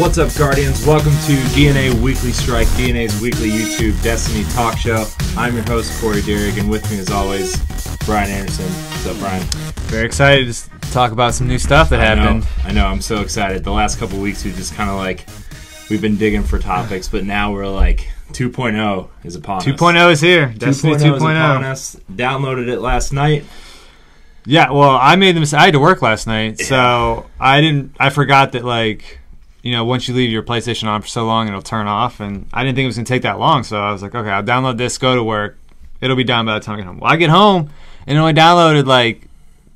What's up, Guardians? Welcome to DNA Weekly Strike, DNA's weekly YouTube Destiny talk show. I'm your host, Corey Derrick, and with me, as always, Brian Anderson. What's up, Brian? Very excited to talk about some new stuff that happened. I know, I'm so excited. The last couple weeks, we've been digging for topics, but now we're like, 2.0 is upon us. 2.0 is here. Destiny 2.0 is upon us. Downloaded it last night. Yeah, well, I made the mistake. I had to work last night, so I forgot that, like, you know, once you leave your PlayStation on for so long, it'll turn off, and I didn't think it was going to take that long, so I was like, okay, I'll download this, go to work. It'll be done by the time I get home. Well, I get home, and it only downloaded, like,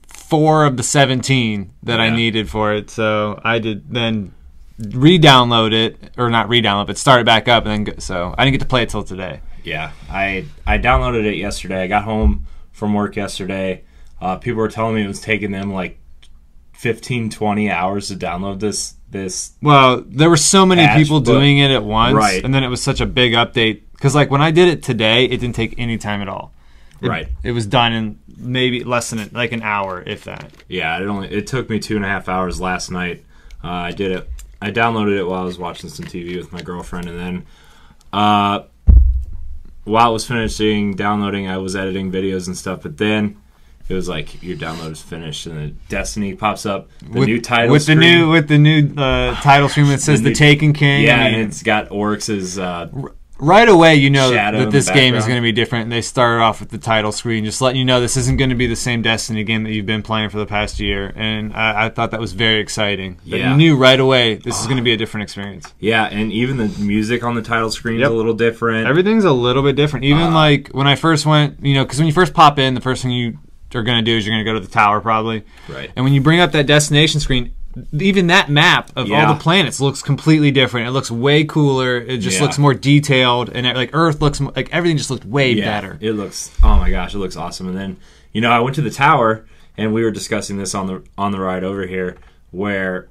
4 of the 17 that I needed for it, so I did then re-download it, or not re-download, but start it back up, and then so I didn't get to play it till today. Yeah, I downloaded it yesterday. I got home from work yesterday. People were telling me it was taking them, like, 15, 20 hours to download this. Well, there were so many people doing it at once, right, and then it was such a big update. Because, like, when I did it today, it didn't take any time at all. It was done in maybe less than like an hour, if that. Yeah, it took me 2.5 hours last night. I did it. I downloaded it while I was watching some TV with my girlfriend, and then while I was finishing downloading, I was editing videos and stuff. But then it was like, your download is finished, and then Destiny pops up, new title screen. With the new title screen that says the Taken King. Yeah, and it's got Oryx's right away, you know that this game is going to be different. They started off with the title screen, just letting you know this isn't going to be the same Destiny game that you've been playing for the past year, and I thought that was very exciting. Yeah. You knew right away this is going to be a different experience. Yeah, and even the music on the title screen is a little different. Everything's a little bit different. Even like when I first went, you know, because when you first pop in, the first thing you are going to do is you're going to go to the tower probably. Right. And when you bring up that destination screen, even that map of all the planets looks completely different. It looks way cooler. It just looks more detailed, and like Earth looks like everything just looked way better. It looks, oh my gosh, it looks awesome. And then, you know, I went to the tower, and we were discussing this on the ride over here, where,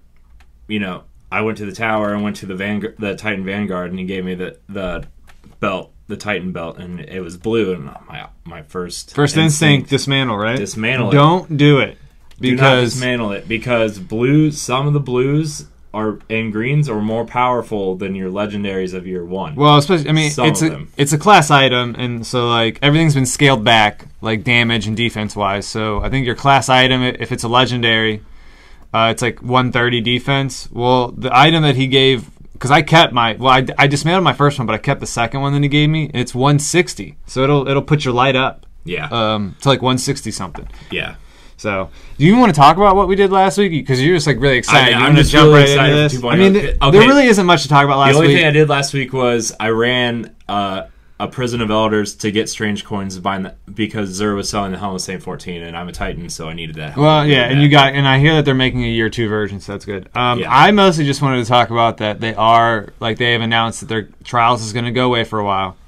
you know, I went to the tower and went to the Titan Vanguard, and he gave me the belt, the Titan belt, and it was blue. And my first instinct, dismantle, right? Dismantle it. Don't do it. Do not dismantle it, because some of the blues and greens are more powerful than your legendaries of year 1. Well, especially, I mean, it's a class item, and so like everything's been scaled back, like damage and defense wise. So I think your class item, if it's a legendary, it's like 130 defense. Well, the item that he gave, because I kept I dismantled my first one, but I kept the second one that he gave me. It's 160, so it'll put your light up. Yeah. To like 160 something. Yeah. So, do you want to talk about what we did last week? Because you're just like really excited. I'm just jump really right excited into this. for 2.0. I mean, there really isn't much to talk about last week. The only thing I did last week was I ran a Prison of Elders to get strange coins because Zur was selling the Helm of Saint 14, and I'm a Titan, so I needed that. Well, yeah, and I hear that they're making a year 2 version, so that's good. I mostly just wanted to talk about that they have announced that their Trials is going to go away for a while.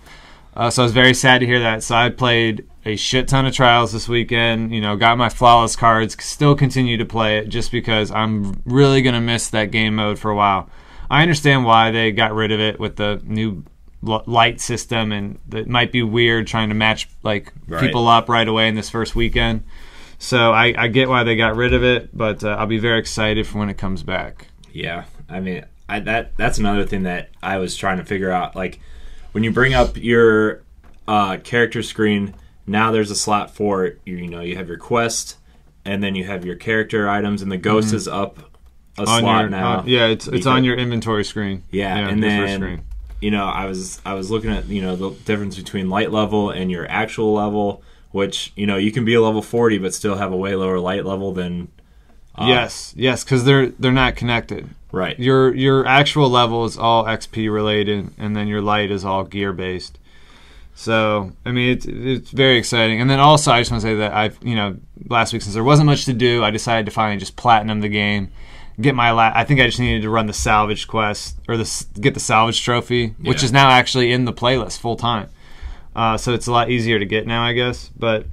So I was very sad to hear that. So I played a shit ton of Trials this weekend. You know, got my flawless cards. Still continue to play it just because I'm really gonna miss that game mode for a while. I understand why they got rid of it with the new light system, and it might be weird trying to match people up right away in this first weekend. So I get why they got rid of it, but I'll be very excited for when it comes back. Yeah, I mean that's another thing that I was trying to figure out. Like, when you bring up your character screen, now there's a slot for, you have your quest, and then you have your character items, and the ghost is up a slot now. It's on your inventory screen. Yeah, and then I was looking at the difference between light level and your actual level, which you can be a level 40 but still have a way lower light level than. Yes, because they're not connected. Right. Your actual level is all XP related, and then your light is all gear based. So I mean, it's very exciting. And then also, I just want to say that last week, since there wasn't much to do, I decided to finally just platinum the game, get my I think I just needed to run the salvage quest or get the salvage trophy, which is now actually in the playlist full time. So it's a lot easier to get now, I guess. But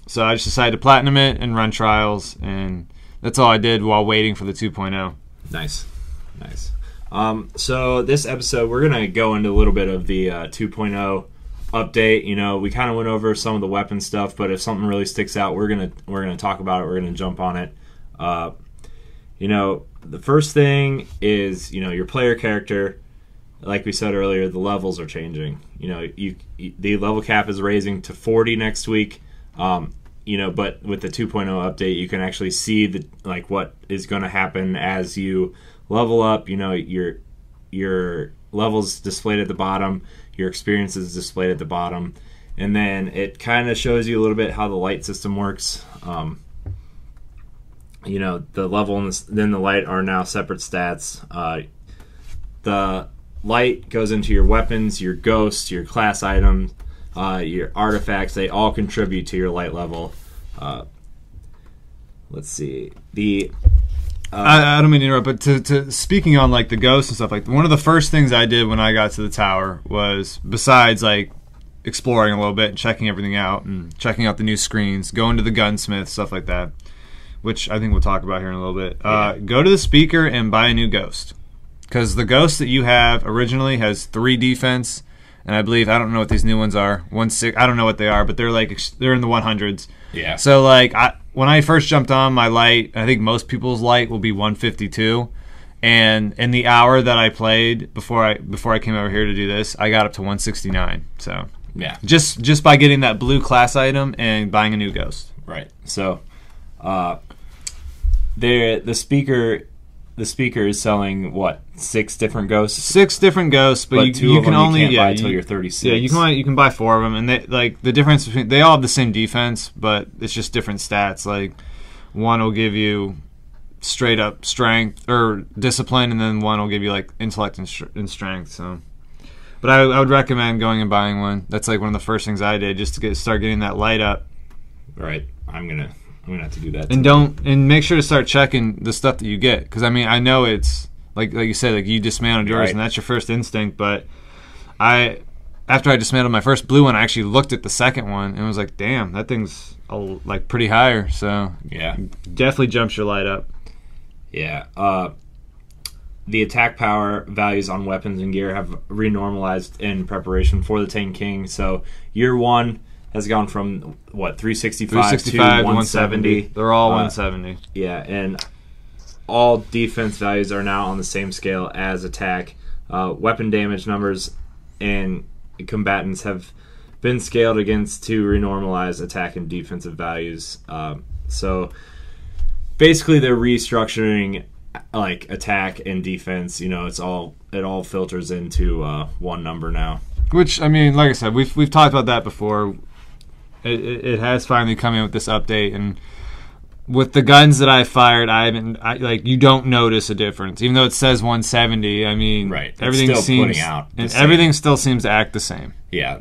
so I just decided to platinum it and run Trials, and that's all I did while waiting for the 2.0. Nice. So this episode, we're going to go into a little bit of the 2.0 update. We kind of went over some of the weapon stuff, but if something really sticks out, we're gonna talk about it. We're gonna jump on it. the first thing is, your player character. Like we said earlier, the levels are changing. The level cap is raising to 40 next week. But with the 2.0 update, you can actually see what is going to happen as you level up. Your levels displayed at the bottom, your experience is displayed at the bottom, and then it kind of shows you a little bit how the light system works. The level and then the light are now separate stats. The light goes into your weapons, your ghosts, your class items, your artifacts. They all contribute to your light level. Let's see. I don't mean to interrupt, but to speaking on the ghosts and stuff, one of the first things I did when I got to the tower was, besides exploring a little bit and checking everything out and checking out the new screens, going to the gunsmith, stuff like that, which I think we'll talk about here in a little bit. Go to the speaker and buy a new ghost, because the ghost that you have originally has 3 defense, and I believe, I don't know what these new ones are, 1/6. I don't know what they are, but they're they're in the 100s. Yeah. So when I first jumped on, my light, I think most people's light will be 152, and in the hour that I played before I came over here to do this, I got up to 169. So yeah, just by getting that blue class item and buying a new ghost. Right. So, the speaker is selling what, 6 different ghosts? 6 different ghosts, but you can only buy until you're 36. Yeah, you can buy 4 of them, and they the difference between, they all have the same defense, but it's just different stats. One will give you straight up strength or discipline, and then one will give you intellect and strength. So, but I would recommend going and buying one. That's one of the first things I did, just to start getting that light up. Right. I'm gonna have to do that. And make sure to start checking the stuff that you get, because I know it's like you said, you dismantled yours, right, and that's your first instinct. But after I dismantled my first blue one, I actually looked at the second one and was like, damn, that thing's pretty higher. So yeah, definitely jumps your light up. Yeah. The attack power values on weapons and gear have renormalized in preparation for the Tank King. So year 1 has gone from 365 to 170. They're all 170. Yeah, and all defense values are now on the same scale as attack. Weapon damage numbers and combatants have been scaled against to renormalize attack and defensive values. So basically, they're restructuring attack and defense. It all filters into one number now. Which, like I said, we've talked about that before. It has finally come in with this update, and with the guns that I fired, you don't notice a difference, even though it says 170. Right, everything still seems putting out and everything still seems to act the same. Yeah,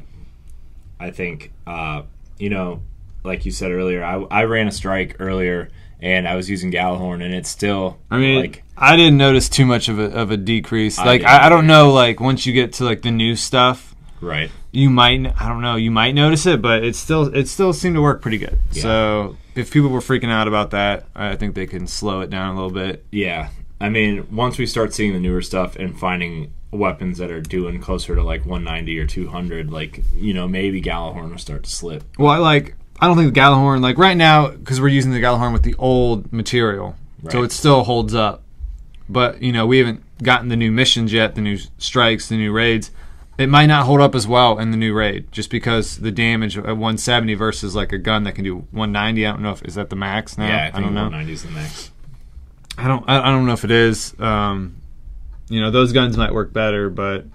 I think like you said earlier, I ran a strike earlier, and I was using Gallahorn, and it's still I didn't notice too much of a decrease. I don't know, once you get to the new stuff. Right. You might notice it, but it still seemed to work pretty good. Yeah. So if people were freaking out about that, I think they can slow it down a little bit. Yeah. Once we start seeing the newer stuff and finding weapons that are doing closer to 190 or 200, maybe Gallahorn will start to slip. Well, I don't think the Gallahorn, right now, because we're using the Gallahorn with the old material, right, so it still holds up. But, we haven't gotten the new missions yet, the new strikes, the new raids. It might not hold up as well in the new raid, just because the damage at 170 versus a gun that can do 190. I don't know is that the max now. Yeah, I don't know. 190 is the max. I don't know if it is. Those guns might work better, but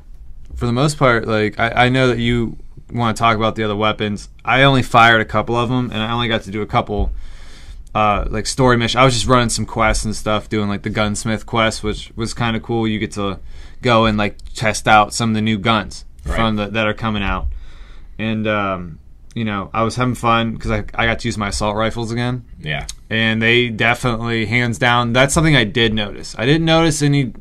for the most part, I know that you want to talk about the other weapons. I only fired a couple of them, and I only got to do a couple story mission. I was just running some quests and stuff, doing the gunsmith quest, which was kind of cool. You get to go and test out some of the new guns, right, that are coming out, and I was having fun because I got to use my assault rifles again. Yeah, and they definitely, hands down, that's something I did notice. I didn't notice any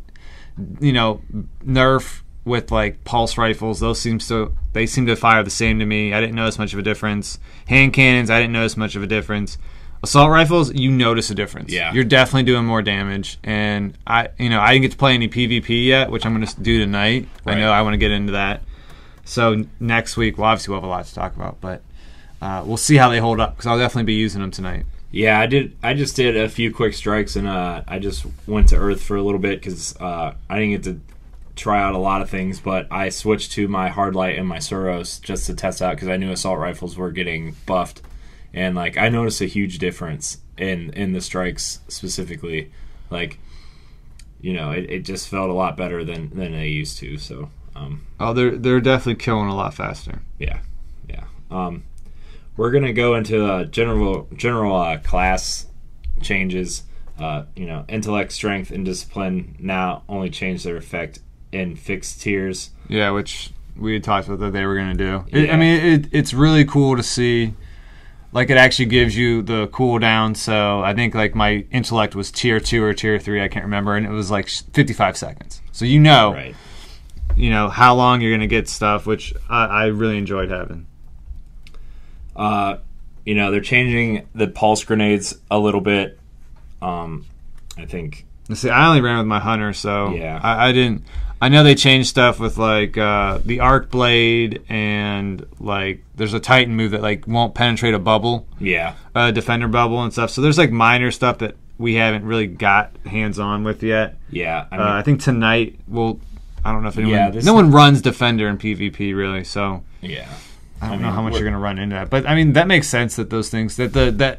nerf with pulse rifles. Those seem to fire the same to me. I didn't notice much of a difference. Hand cannons, I didn't notice much of a difference. Assault rifles, you notice a difference. Yeah. You're definitely doing more damage. And I didn't get to play any PvP yet, which I'm going to do tonight. Right. I know I want to get into that. So next week, obviously we'll have a lot to talk about, but we'll see how they hold up, because I'll definitely be using them tonight. Yeah, I did. I just did a few quick strikes, and I just went to Earth for a little bit because I didn't get to try out a lot of things. But I switched to my hard light and my Suros just to test out because I knew assault rifles were getting buffed, and like I noticed a huge difference in the strikes specifically. Like, you know, it just felt a lot better than they used to. So, they're definitely killing a lot faster. Yeah. We're gonna go into general class changes. You know, intellect, strength, and discipline now only change their effect in fixed tiers. Yeah, which we had talked about that they were gonna do. Yeah. It's really cool to see. Like, it actually gives you the cooldown. So I think like my intellect was tier 2 or tier 3, I can't remember, and it was like 55 seconds. So you know, Right. you know how long you're gonna get stuff, which I really enjoyed having. You know, they're changing the pulse grenades a little bit. I think. See, I only ran with my hunter, so Yeah. I didn't. I know they changed stuff with like the arc blade, and like there's a Titan move that like won't penetrate a bubble, Yeah. defender bubble and stuff. So there's like minor stuff that we haven't really got hands on with yet. Yeah. I mean, I think tonight we'll. I don't know if anyone. Yeah, no one runs defender in PvP really, so. yeah. I don't know how much you're going to run into that, but I mean that makes sense that those things that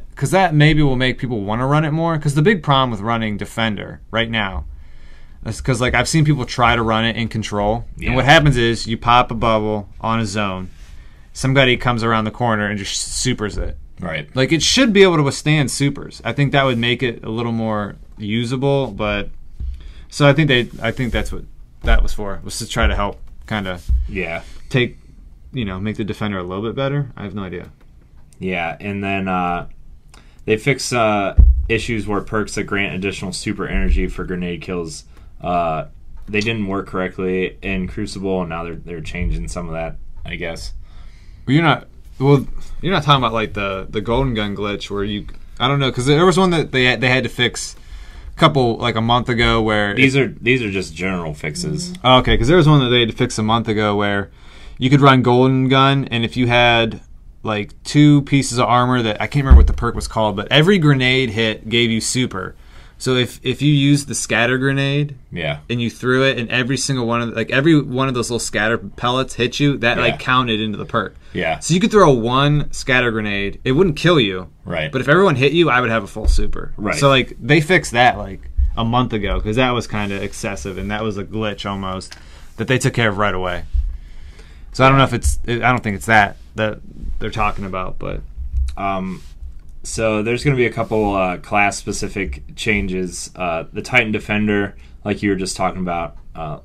because that maybe will make people want to run it more. Because the big problem with running defender right now is because like I've seen people try to run it in control, and what happens is you pop a bubble on a zone, somebody comes around the corner and just supers it. Right. Like it should be able to withstand supers. I think that would make it a little more usable, but so I think that's what that was for, was to try to help kind of take. You know, make the defender a little bit better. I have no idea. Yeah, and then they fix issues where perks that grant additional super energy for grenade kills they didn't work correctly in Crucible, and now they're changing some of that, I guess. Well, you're not talking about like the golden gun glitch where I don't know, because there was one that they had to fix a couple like a month ago where these are just general fixes. Oh, okay, because there was one that they had to fix a month ago where you could run golden gun, and if you had like 2 pieces of armor that I can't remember what the perk was called, but every grenade hit gave you super. So if you used the scatter grenade, and you threw it, and every single one of every one of those little scatter pellets hit you, that like counted into the perk. Yeah. So you could throw one scatter grenade, it wouldn't kill you, right? But if everyone hit you, I would have a full super. Right. So like they fixed that like a month ago because that was kind of excessive, and that was a glitch almost that they took care of right away. So I don't know if I don't think it's that they're talking about, but so there's going to be a couple class-specific changes. The Titan Defender, like you were just talking about,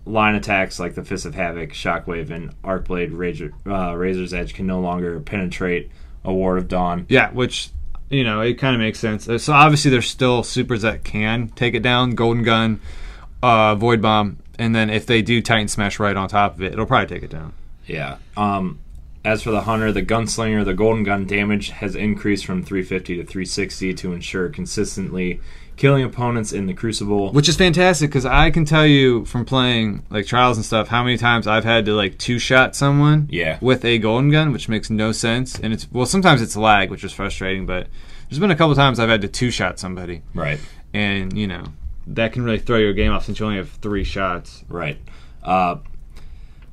line attacks like the Fist of Havoc, Shockwave, and Arc Blade Razor's Edge can no longer penetrate a Ward of Dawn. Yeah, which you know it kind of makes sense. So obviously there's still supers that can take it down, Golden Gun, Void Bomb, and then if they do Titan Smash right on top of it, it'll probably take it down. Yeah. As for the Hunter, the Gunslinger, the Golden Gun damage has increased from 350 to 360 to ensure consistently killing opponents in the Crucible. Which is fantastic, because I can tell you from playing like Trials and stuff how many times I've had to like 2-shot someone with a Golden Gun, which makes no sense. And sometimes it's lag, which is frustrating, but there's been a couple times I've had to 2-shot somebody. Right. And, you know, that can really throw your game off since you only have 3 shots. Right.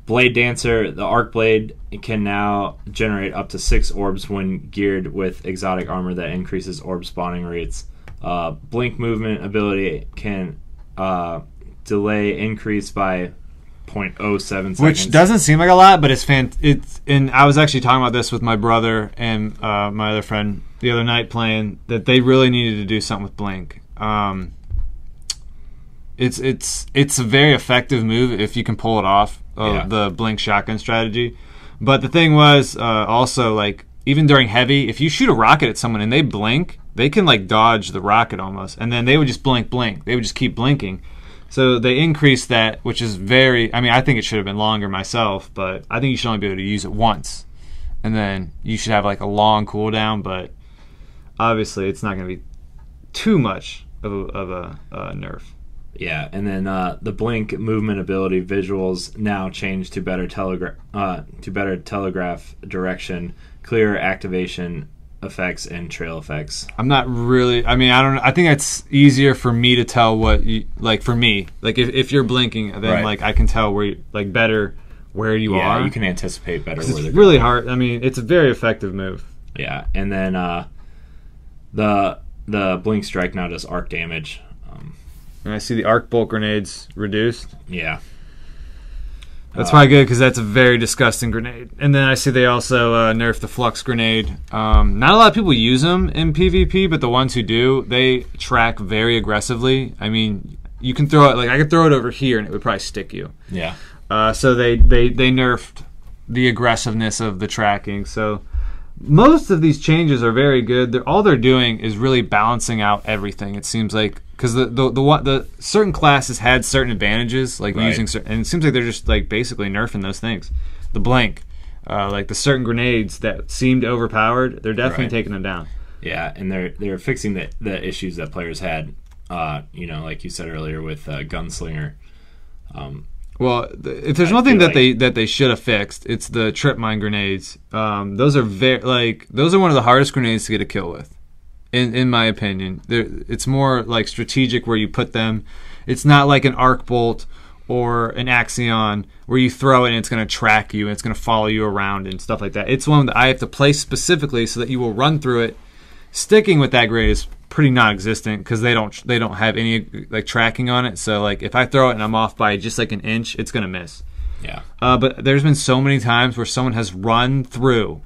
Blade Dancer, the Arc Blade can now generate up to 6 orbs when geared with exotic armor that increases orb spawning rates. Blink movement ability can delay increase by 0.07 seconds. Which doesn't seem like a lot, but it's and I was actually talking about this with my brother and my other friend the other night playing, that they really needed to do something with Blink. It's a very effective move if you can pull it off. The Blink shotgun strategy. But the thing was also like even during heavy, if you shoot a rocket at someone and they blink, they can like dodge the rocket almost, and then they would just blink. They would just keep blinking. So they increased that, which is very. I mean, I think it should have been longer myself, but I think you should only be able to use it once, and then you should have like a long cooldown. But obviously, it's not going to be too much of a nerf. Yeah, and then the Blink movement ability visuals now change to better telegraph direction, clearer activation, effects and trail effects. I'm not really. I mean, I don't. I think it's easier for me to tell what you like. For me, like if you're blinking, then Right. like I can tell where better where you are. Yeah, you can anticipate better. Where It's they're really going. hard. I mean, it's a very effective move. Yeah, and then the blink strike now does arc damage. And I see the arc bolt grenades reduced. Yeah. That's probably good because that's a very disgusting grenade. And then I see they also nerfed the flux grenade. Not a lot of people use them in PvP, but the ones who do, they track very aggressively. I mean, you can throw it, like I could throw it over here and it would probably stick you. Yeah. So they nerfed the aggressiveness of the tracking. So most of these changes are very good. All they're doing is really balancing out everything. It seems like because the certain classes had certain advantages, like Right. using certain, and it seems like they're just like basically nerfing those things. The blank, like the certain grenades that seemed overpowered, they're definitely Right. taking them down. Yeah, and they're fixing the issues that players had. Like you said earlier with Gunslinger. Well, if there's one thing that they should have fixed, it's the trip mine grenades. Those are those are one of the hardest grenades to get a kill with, in my opinion. It's more like strategic where you put them. It's not like an arc bolt or an Axion where you throw it and it's going to track you and it's going to follow you around and stuff like that. It's one that I have to place specifically so that you will run through it. Sticking with that grenade is pretty non-existent because they don't have any like tracking on it. So like if I throw it and I'm off by just like an inch, it's gonna miss. Yeah. But there's been so many times where someone has run through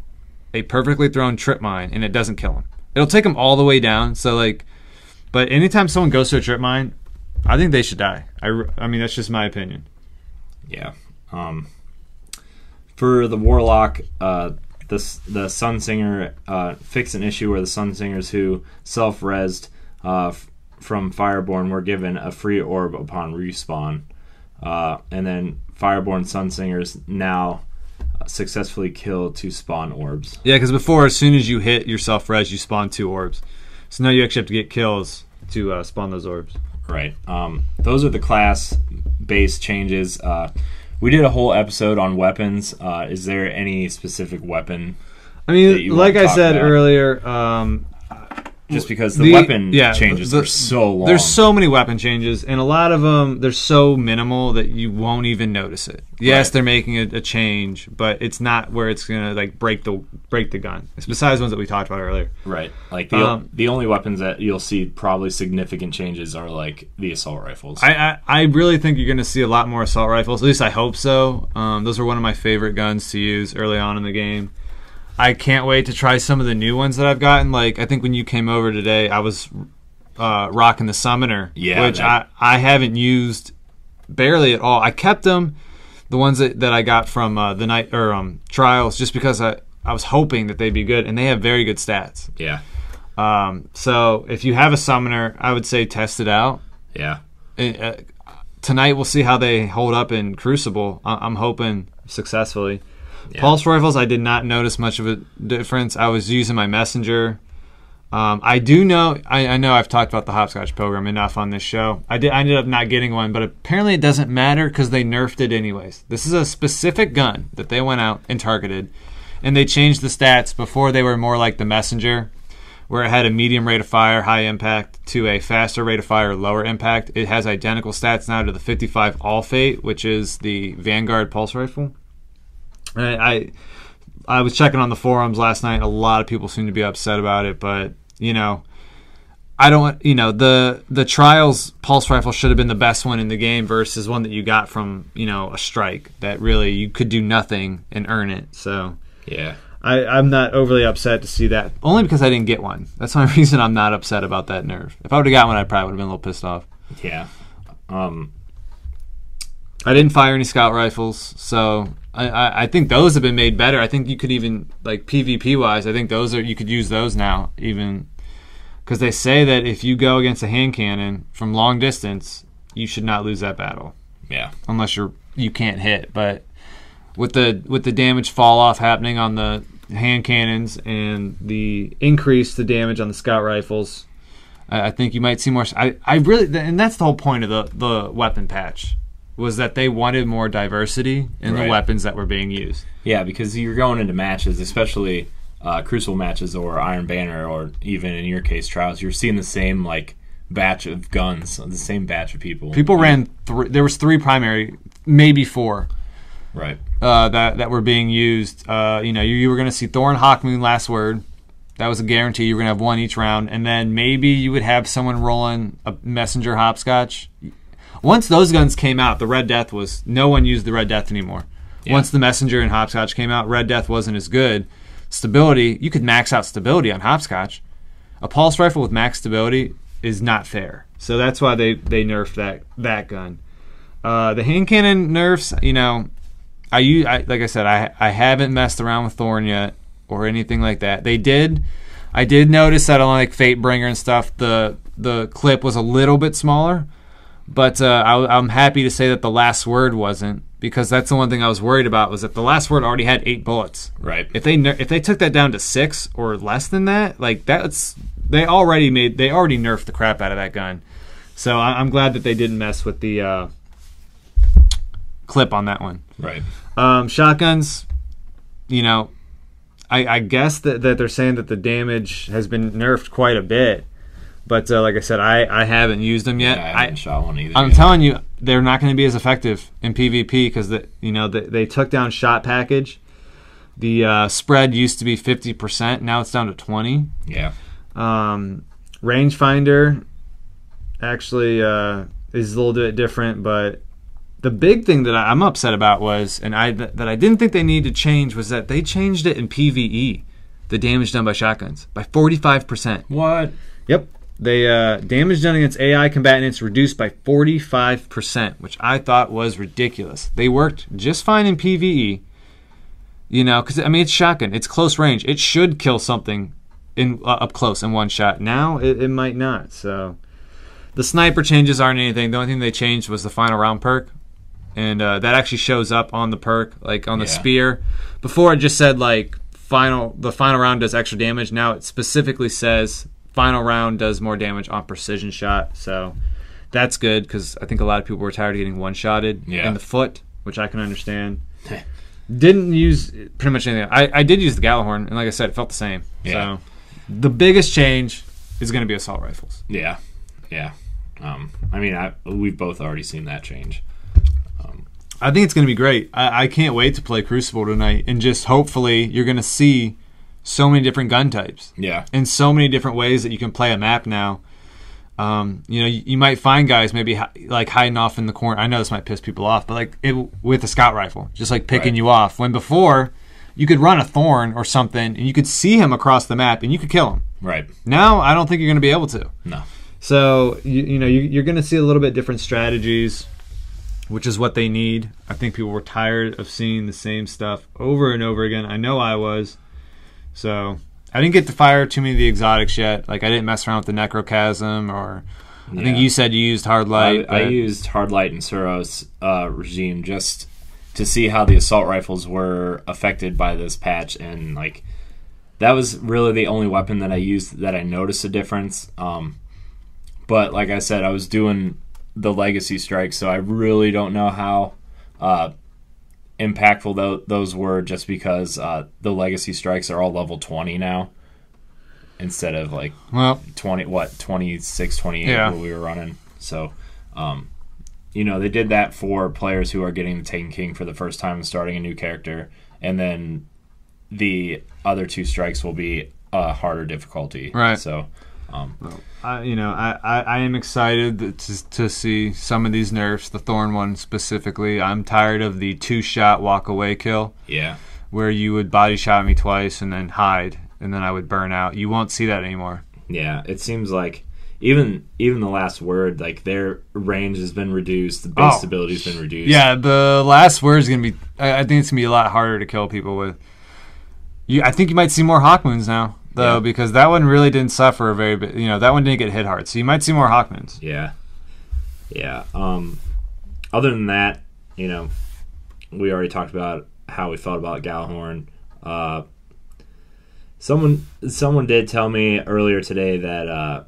a perfectly thrown trip mine and it doesn't kill them. It'll take them all the way down. So like, but anytime someone goes to a trip mine, I think they should die. I mean that's just my opinion. Yeah. For the Warlock, the Sunsinger fixed an issue where the Sunsingers who self-rezzed from Fireborn were given a free orb upon respawn. And then Fireborn Sunsingers now successfully kill 2 spawn orbs. Yeah, because before, as soon as you hit your self-res, you spawn 2 orbs. So now you actually have to get kills to spawn those orbs. Right. Those are the class-based changes. We did a whole episode on weapons. Is there any specific weapon? I mean, like I said earlier, just because the weapon changes are so long. There's so many weapon changes, and a lot of them, they're so minimal that you won't even notice it. Yes, they're making a change, but it's not where it's going to like break the gun. It's besides ones that we talked about earlier. Right. Like the only weapons that you'll see probably significant changes are like the assault rifles. I really think you're going to see a lot more assault rifles. At least I hope so. Those are one of my favorite guns to use early on in the game. I can't wait to try some of the new ones that I've gotten. Like, I think when you came over today, I was rocking the Summoner, which I haven't used barely at all. I kept them, the ones that I got from the night or trials, just because I was hoping that they'd be good, and they have very good stats. Yeah. So if you have a Summoner, I would say test it out. Yeah. Tonight we'll see how they hold up in Crucible. I'm hoping successfully. Yeah. Pulse rifles, I did not notice much of a difference. I was using my messenger. I do know. I know I've talked about the hopscotch program enough on this show. I ended up not getting one, but apparently it doesn't matter because they nerfed it anyways. This is a specific gun that they went out and targeted, and they changed the stats. Before they were more like the messenger, where it had a medium rate of fire, high impact, to a faster rate of fire, lower impact. It has identical stats now to the 55 All Fate, which is the Vanguard pulse rifle. I was checking on the forums last night. A lot of people seem to be upset about it, but I don't want the Trials pulse rifle should have been the best one in the game versus one that you got from a strike that really you could do nothing and earn it. So yeah, I'm not overly upset to see that, only because I didn't get one. That's the only reason I'm not upset about that nerf. If I would have got one, I probably would have been a little pissed off. Yeah. I didn't fire any scout rifles, so I think those have been made better. I think you could even, like PvP wise, I think you could use those now, even because they say that if you go against a hand cannon from long distance, you should not lose that battle. Yeah. Unless you can't hit, but with the damage fall off happening on the hand cannons and the increase the damage on the scout rifles, I think you might see more. I really, and that's the whole point of the weapon patch, was that they wanted more diversity in the weapons that were being used. Yeah, because you're going into matches, especially Crucible matches or Iron Banner, or even in your case Trials, you're seeing the same like batch of guns, the same batch of people. People ran there was 3 primary, maybe 4. Right. That were being used. You were going to see Thorn, Hawkmoon, Last Word. That was a guarantee. You were going to have 1 each round, and then maybe you would have someone rolling a Messenger Hopscotch. Once those guns came out, the Red Death was no one used the Red Death anymore. Yeah. Once the Messenger and Hopscotch came out, Red Death wasn't as good. Stability, you could max out stability on Hopscotch. A pulse rifle with max stability is not fair. So that's why they nerfed that gun. The hand cannon nerfs, like I said, I haven't messed around with Thorn yet or anything like that. I did notice that on like Fatebringer and stuff, the clip was a little bit smaller, but I'm happy to say that the Last Word wasn't, because that's the one thing I was worried about, was that the Last Word already had 8 bullets. Right. If they took that down to 6 or less than that, like they already nerfed the crap out of that gun. So I'm glad that they didn't mess with the clip on that one. Right. Shotguns, I guess that they're saying that the damage has been nerfed quite a bit, but like I said, I haven't used them yet. Yeah, I haven't shot one either. I'm telling you, they're not going to be as effective in PvP because they took down shot package. The spread used to be 50%, now it's down to 20%. Yeah. Rangefinder actually is a little bit different, but the big thing that I'm upset about was, and that I didn't think they needed to change, was that they changed it in PvE, the damage done by shotguns, by 45%. What? Yep. They damage done against AI combatants reduced by 45%, which I thought was ridiculous. They worked just fine in PvE, because it's shotgun, it's close range, it should kill something in up close in one shot. Now it might not. So the sniper changes aren't anything. The only thing they changed was the final round perk. And that actually shows up on the perk, like on the spear. Before it just said like the final round does extra damage. Now it specifically says final round does more damage on precision shot. So that's good, because I think a lot of people were tired of getting one-shotted in the foot, which I can understand. Didn't use pretty much anything. I did use the Gallahorn, and like I said, it felt the same. Yeah. So the biggest change is going to be assault rifles. Yeah. Yeah. We've both already seen that change. I think it's going to be great. I can't wait to play Crucible tonight, and just hopefully you're going to see so many different gun types. Yeah. And so many different ways that you can play a map now. You might find guys maybe like hiding off in the corner. I know this might piss people off, but with a scout rifle, just like picking you off. When before, you could run a Thorn or something, and you could see him across the map, and you could kill him. Right. Now, I don't think you're going to be able to. No. So you're going to see a little bit different strategies, which is what they need. I think people were tired of seeing the same stuff over and over again. I know I was. So I didn't get to fire too many of the exotics yet. Like, I didn't mess around with the Necrochasm, or I think you said you used Hard Light. I used Hard Light and Suros regime just to see how the assault rifles were affected by this patch, and like that was really the only weapon that I used that I noticed a difference. But like I said, I was doing the legacy strikes, so I really don't know how impactful those were, just because the legacy strikes are all level 20 now instead of 26, 28 what we were running. So they did that for players who are getting the Taken King for the first time and starting a new character, and then the other 2 strikes will be harder difficulty. Right. So I am excited to see some of these nerfs, the Thorn one specifically. I'm tired of the 2-shot walk-away kill. Yeah. Where you would body shot me twice and then hide, and then I would burn out. You won't see that anymore. Yeah, it seems like even the Last Word, like their range has been reduced, the base stability has been reduced. Yeah, the Last Word is going to be, I think it's going to be a lot harder to kill people with. I think you might see more Hawkmoons now, though, because that one really didn't suffer a very bit. That one didn't get hit hard, so you might see more Hawkmoons. Yeah. Yeah. Other than that, we already talked about how we felt about Gallahorn. Someone did tell me earlier today that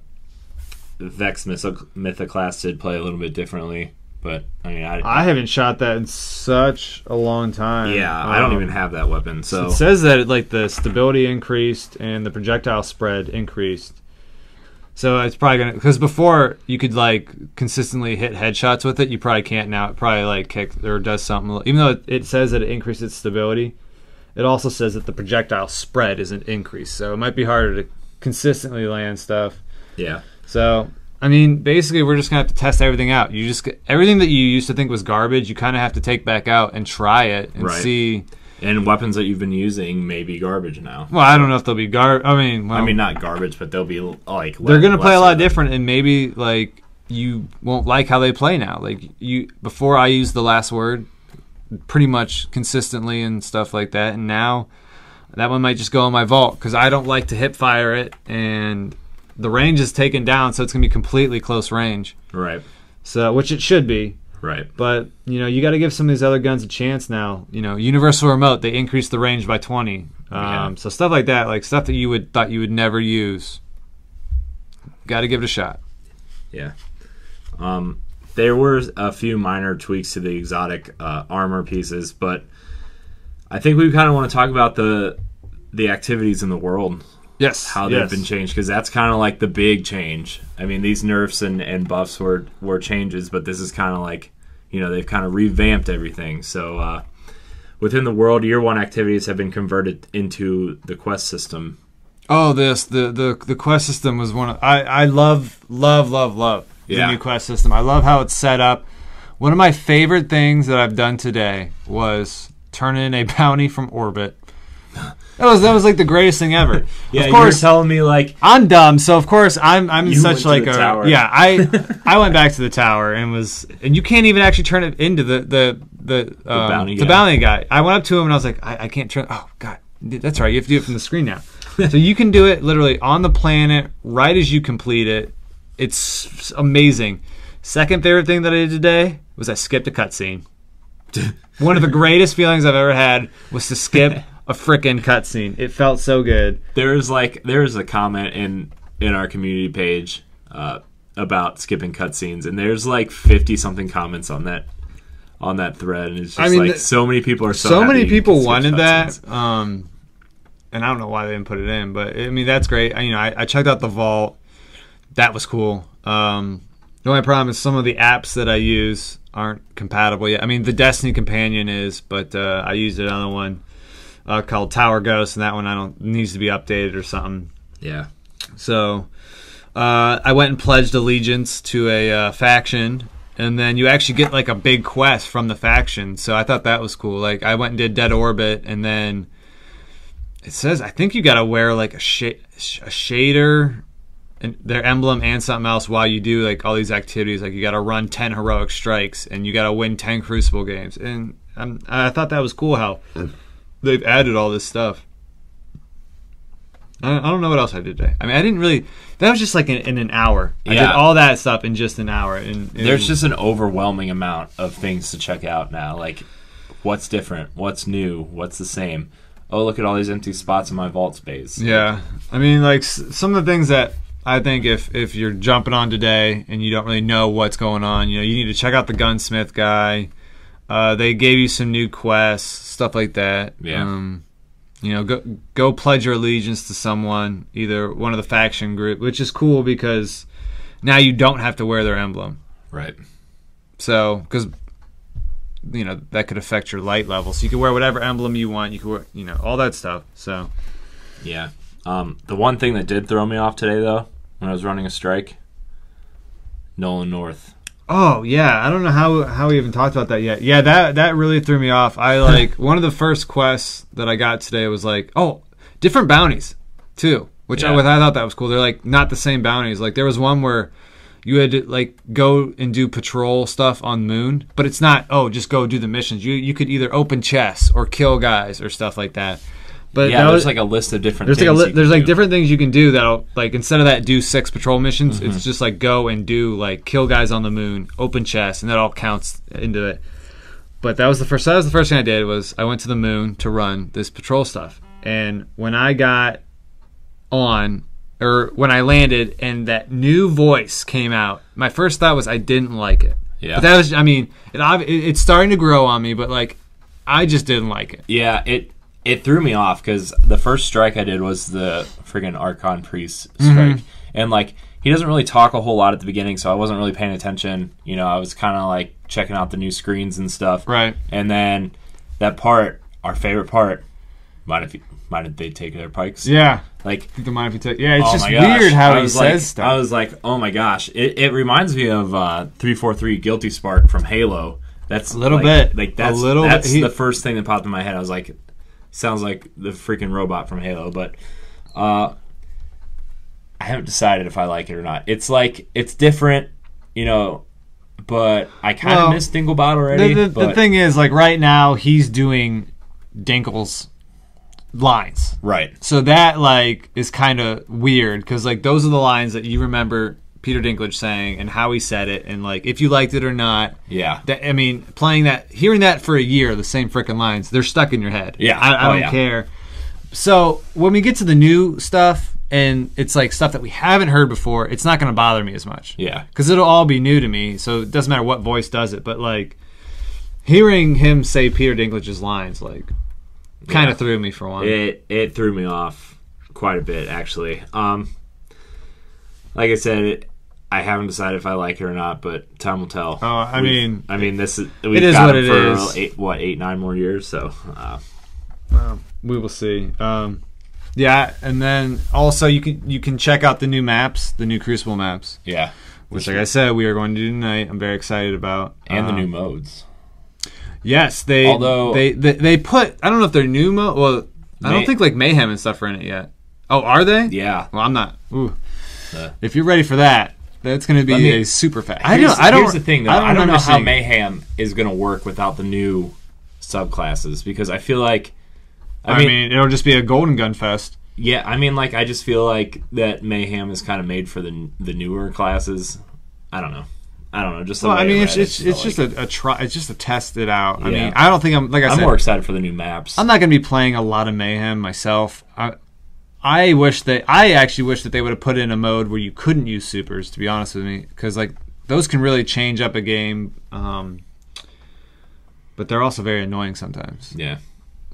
Vex Mythoclast did play a little bit differently, but I mean, I haven't shot that in such a long time. Yeah, I don't even have that weapon. So it says that like the stability increased and the projectile spread increased. So it's probably gonna, because before you could like consistently hit headshots with it, you probably can't now. It probably like kicks or does something. Even though it says that it increases stability, it also says that the projectile spread isn't increased. So it might be harder to consistently land stuff. Yeah. So I mean, basically, we're just gonna have to test everything out. You just everything that you used to think was garbage, you kind of have to take back out and try it and see. And weapons that you've been using may be garbage now. Well, I don't know if they'll be garbage. I mean, not garbage, but they'll be like they're going to play a lot different, and maybe like you won't like how they play now. Like before, I used the last word pretty much consistently and stuff like that, and now that one might just go in my vault because I don't like to hip fire it, and the range is taken down, so it's going to be completely close range. Right. So, which it should be. Right. But, you got to give some of these other guns a chance now. Universal Remote, they increased the range by 20. So stuff like that, like stuff that you thought you would never use. Got to give it a shot. Yeah. There were a few minor tweaks to the exotic armor pieces, but I think we kind of want to talk about the activities in the world. Yes. How they've been changed, because that's kind of like the big change. I mean, these nerfs and buffs were changes, but this is kind of like, they've kind of revamped everything. So within the world, Year 1 activities have been converted into the quest system. Oh, the quest system was one of... I love the new quest system. I love how it's set up. One of my favorite things that I've done today was turn in a bounty from orbit. That was like the greatest thing ever. Yeah, of course, you were telling me like I'm dumb, so of course I'm in such like a tower. Yeah. I went back to the tower and you can't even actually turn it into the bounty guy. I went up to him and I was like, I can't turn. Oh God, that's right. You have to do it from the screen now. So you can do it literally on the planet right as you complete it. It's amazing. Second favorite thing that I did today was I skipped a cutscene. One of the greatest feelings I've ever had was to skip a frickin' cutscene. It felt so good. There is a comment in our community page about skipping cutscenes, and there's like 50 something comments on that thread, and it's just so many people are so many people wanted that. And I don't know why they didn't put it in, but I mean that's great. I checked out the vault. That was cool. The only problem is some of the apps that I use aren't compatible yet. I mean, the Destiny companion is, but I used another one called Tower Ghost, and that one needs to be updated or something. Yeah. So I went and pledged allegiance to a faction, and then you actually get like a big quest from the faction. So I thought that was cool. Like I went and did Dead Orbit, and then it says I think you got to wear like a shader and their emblem and something else while you do like all these activities. Like you got to run 10 heroic strikes and you got to win 10 Crucible games. And I thought that was cool how they've added all this stuff. I don't know what else I did today. I mean, I didn't really... That was just like in an hour. I did all that stuff in just an hour. There's just an overwhelming amount of things to check out now. Like, what's different? What's new? What's the same? Oh, look at all these empty spots in my vault space. Yeah. I mean, like, some of the things that I think if you're jumping on today and you don't really know what's going on, you need to check out the gunsmith guy. They gave you some new quests, stuff like that. Yeah. Go pledge your allegiance to someone, either one of the faction group, which is cool because now you don't have to wear their emblem. Right. So, because that could affect your light level. So you can wear whatever emblem you want. You can wear, all that stuff. So, yeah. The one thing that did throw me off today, though, when I was running a strike, Nolan North. Oh yeah, I don't know how we even talked about that yet. Yeah, that really threw me off. I like one of the first quests that I got today was like, different bounties too, which I thought that was cool. They're like not the same bounties. Like there was one where you had to like go and do patrol stuff on Moon, but it's not just go do the missions. You could either open chests or kill guys or stuff like that. But there's like a list of different things. There's like different things you can do that'll like instead of that do 6 patrol missions, it's just like go and do like kill guys on the Moon, open chests, and that all counts into it. But that was the first thing I did was I went to the Moon to run this patrol stuff. And when I got on or when I landed and that new voice came out, my first thought was I didn't like it. Yeah. But that was, I mean, it's starting to grow on me, but like, I just didn't like it. Yeah, it threw me off because the first strike I did was the friggin' Archon Priest strike. And like, he doesn't really talk a whole lot at the beginning, so I wasn't really paying attention. You know, I was kind of like checking out the new screens and stuff. Right. And then that part, our favorite part, mind if they take their pikes? Yeah. Like, don't mind if you take. Yeah, it's just weird how he says stuff. I was like, oh my gosh, it reminds me of 343 Guilty Spark from Halo. That's a little bit. Like that's the first thing that popped in my head. I was like, sounds like the freaking robot from Halo, but I haven't decided if I like it or not. It's like it's different, you know, but I kind of miss Dinglebot already. The thing is, like right now, he's doing Dinkle's lines, right? So that like is kind of weird because like those are the lines that you remember Peter Dinklage saying and how he said it, and like if you liked it or not. Yeah. I mean, hearing that for a year, the same freaking lines, they're stuck in your head. Yeah. I don't care. So when we get to the new stuff and it's like stuff that we haven't heard before, it's not going to bother me as much. Yeah. Because it'll all be new to me, so it doesn't matter what voice does it. But like hearing him say Peter Dinklage's lines, like kind of threw me for one. It threw me off quite a bit, actually. Like I said, I haven't decided if I like it or not, but time will tell. Oh, I mean, this is it is got what it it for is. 8-9 more years. So, we will see. Yeah, and then also you can check out the new maps, the new Crucible maps. Yeah, which, like I said, we are going to do tonight. I'm very excited about, and the new modes. Yes, they put. I don't know if they're new mode. Well, I don't think like Mayhem and stuff are in it yet. Oh, are they? Yeah. Well, I'm not. Ooh. If you're ready for that, that's going to be a super fast. Here's the thing, though. I don't know how seeing Mayhem is going to work without the new subclasses because I feel like. I mean, it'll just be a Golden Gun fest. Yeah, I mean, like I just feel like that Mayhem is kind of made for the newer classes. I don't know. Just the way I mean, it's just like, a try. It's just to test it out. Yeah. I mean, I don't think I'm I'm more excited for the new maps. I'm not going to be playing a lot of Mayhem myself. I actually wish that they would have put in a mode where you couldn't use supers. To be honest with me, because like those can really change up a game, but they're also very annoying sometimes. Yeah.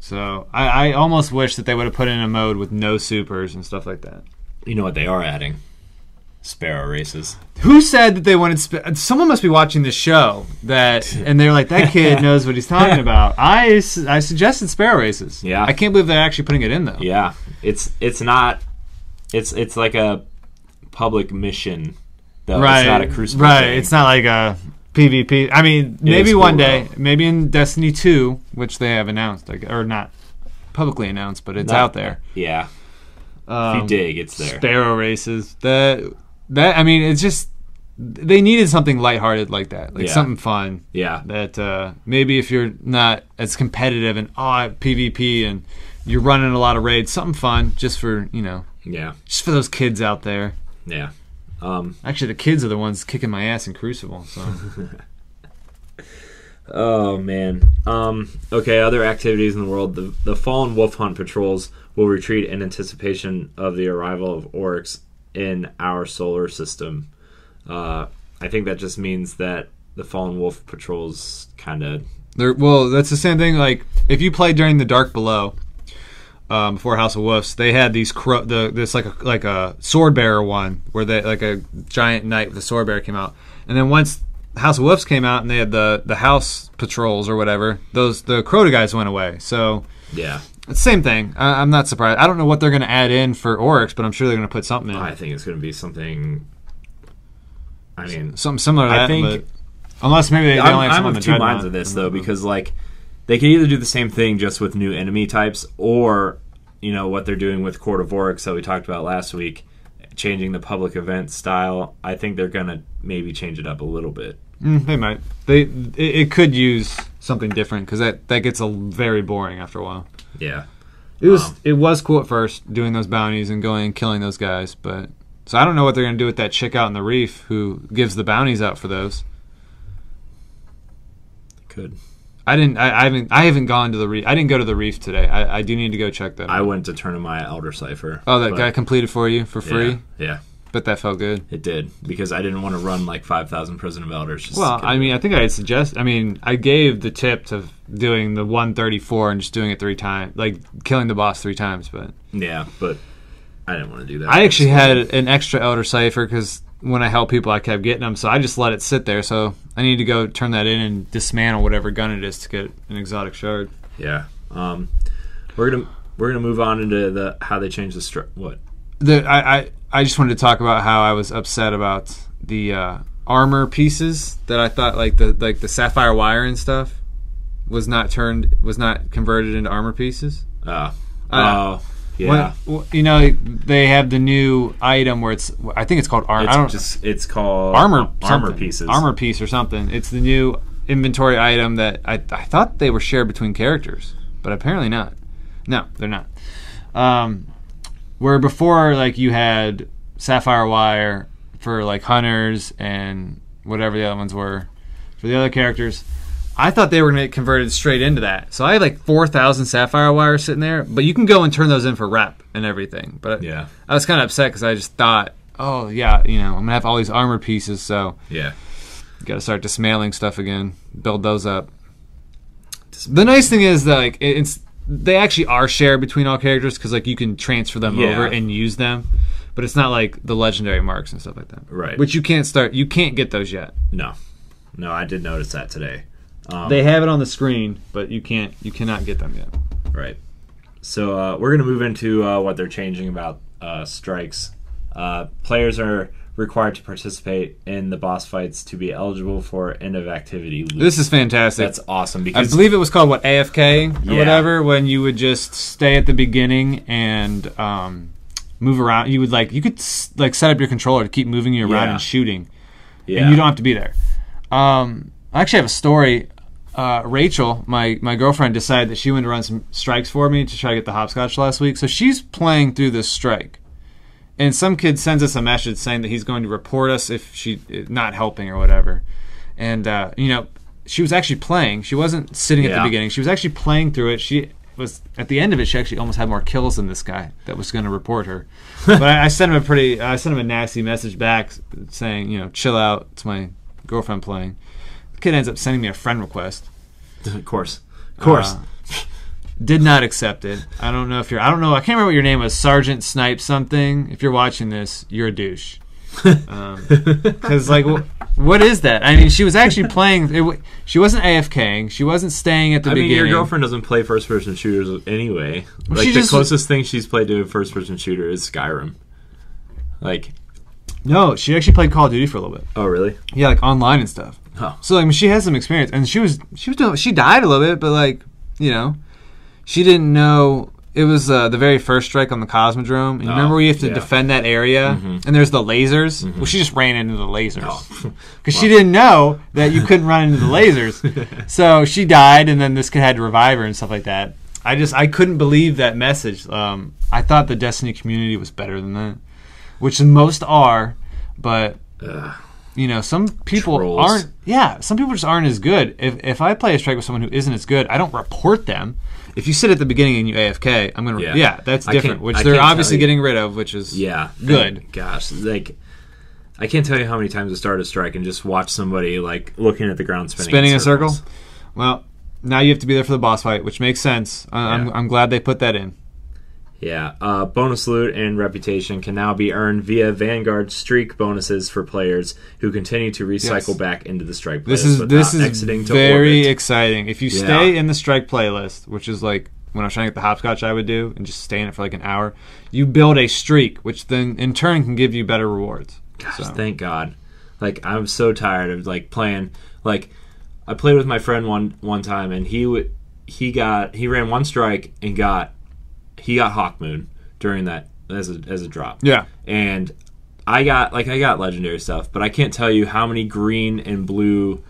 So I almost wish that they would have put in a mode with no supers and stuff like that. You know what they are adding? Sparrow races. Who said that they wanted? Someone must be watching this show and they're like, that kid knows what he's talking about. I suggested Sparrow races. Yeah. I can't believe they're actually putting it in though. Yeah, it's not. It's like a public mission though. Right. It's not a Crucible. Right. thing. It's not like a PvP. I mean, maybe one day, maybe in Destiny 2, which they have announced, or not publicly announced, but it's out there. Yeah. If you dig, it's there. Sparrow races. That I mean, it's just they needed something lighthearted like that, like something fun. Yeah. That maybe if you're not as competitive and PvP and you're running a lot of raids, something fun just for just for those kids out there. Yeah. Actually, the kids are the ones kicking my ass in Crucible. So. Oh man. Okay. Other activities in the world: the Fallen Wolf Hunt patrols will retreat in anticipation of the arrival of Oryx in our solar system. I think that just means that the Fallen Wolf patrols kind of. Well, that's the same thing. Like if you played during the Dark Below. Before House of Wolves, they had these this like a sword bearer one where they like a giant knight with a sword bearer came out, and then once House of Wolves came out and they had the house patrols or whatever, the Crota guys went away. So yeah, it's the same thing. I'm not surprised. I don't know what they're going to add in for Oryx, but I'm sure they're going to put something in. I think it's going to be something. I mean, something similar to that. I think, but unless maybe they only have I'm of two minds of this though, because like they could either do the same thing just with new enemy types, or what they're doing with Court of Oryx that we talked about last week, changing the public event style. I think they're gonna maybe change it up a little bit. They might. It could use something different because that gets very boring after a while. Yeah, it was cool at first doing those bounties and going and killing those guys, but so I don't know what they're gonna do with that chick out in the reef who gives the bounties out for those. Could. I haven't gone to the reef. I didn't go to the reef today. I do need to go check that out. I went to Tournament Elder Cipher. Oh, that guy completed for you for free? Yeah. But that felt good. It did, because I didn't want to run like 5,000 Prison of Elders. Well, I mean, I think I gave the tip of doing the 134 and just doing it 3 times, like killing the boss 3 times. But yeah, but I didn't want to do that. I actually had an extra Elder Cipher because when I help people, I kept getting them, so I just let it sit there. So I need to go turn that in and dismantle whatever gun it is to get an exotic shard. Yeah. We're gonna move on into how they changed the what. I just wanted to talk about how I was upset about the armor pieces that I thought like the sapphire wire and stuff was not converted into armor pieces. Yeah. They have the new item where I think it's called armor. It's called armor pieces. Armor piece or something. It's the new inventory item that I thought they were shared between characters, but apparently not. No, they're not. Where before, like, you had sapphire wire for like hunters and whatever the other ones were for the other characters. I thought they were going to get converted straight into that. So I had like 4,000 sapphire wire sitting there, but you can go and turn those in for rep and everything. But yeah, I was kind of upset because I just thought, oh yeah, I'm going to have all these armor pieces, so yeah, you got to start dismantling stuff again, build those up. The nice thing is that like they actually are shared between all characters because like you can transfer them over and use them, but it's not like the legendary marks and stuff like that, right? Which you can't get those yet. No, I did notice that today. They have it on the screen, but you cannot get them yet. Right. So we're gonna move into what they're changing about strikes. Players are required to participate in the boss fights to be eligible for end of activity loot. This is fantastic. That's awesome, because I believe it was called AFK or whatever, when you would just stay at the beginning and move around. You could set up your controller to keep moving you around and shooting, and you don't have to be there. I actually have a story. Rachel, my girlfriend, decided that she wanted to run some strikes for me to try to get the hopscotch last week, so she's playing through this strike. And some kid sends us a message saying that he's going to report us if she's not helping or whatever. And, she was actually playing. She wasn't sitting at the beginning. She was actually playing through it. She was, at the end of it, she actually almost had more kills than this guy that was going to report her. But I sent him a nasty message back saying, chill out. It's my girlfriend playing. The kid ends up sending me a friend request. Of course. Did not accept it. I don't know. I can't remember what your name was. Sergeant Snipe something. If you're watching this, you're a douche. Because what is that? I mean, she was actually playing. She wasn't AFKing. She wasn't staying at the beginning. Your girlfriend doesn't play first-person shooters anyway. The closest thing she's played to a first-person shooter is Skyrim. No, she actually played Call of Duty for a little bit. Oh, really? Yeah, online and stuff. Oh. So she has some experience, and she died a little bit, but she didn't know it was the very first strike on the Cosmodrome. And remember, we have to defend that area, and there's the lasers. Mm-hmm. Well, she just ran into the lasers because she didn't know that you couldn't run into the lasers. So she died, and then this kid had to revive her and stuff like that. I couldn't believe that message. I thought the Destiny community was better than that, which most are, but some people Trolls. aren't. Yeah, some people just aren't as good. If I play a strike with someone who isn't as good, I don't report them. If you sit at the beginning and you AFK, I'm gonna. Yeah, that's different. Which they're obviously getting rid of, which is good. Gosh, I can't tell you how many times I start a strike and just watch somebody looking at the ground spinning in a circle. Well, now you have to be there for the boss fight, which makes sense. I'm glad they put that in. Yeah, bonus loot and reputation can now be earned via Vanguard streak bonuses for players who continue to recycle back into the strike playlist. This is very exciting. If you stay in the strike playlist, which is like when I was trying to get the hopscotch, I would do, and just stay in it for an hour, you build a streak, which then in turn can give you better rewards. Gosh, thank God. I'm so tired of playing. I played with my friend one time, and he ran one strike and he got Hawk Moon during that as a drop. Yeah. And I got legendary stuff, but I can't tell you how many green and blue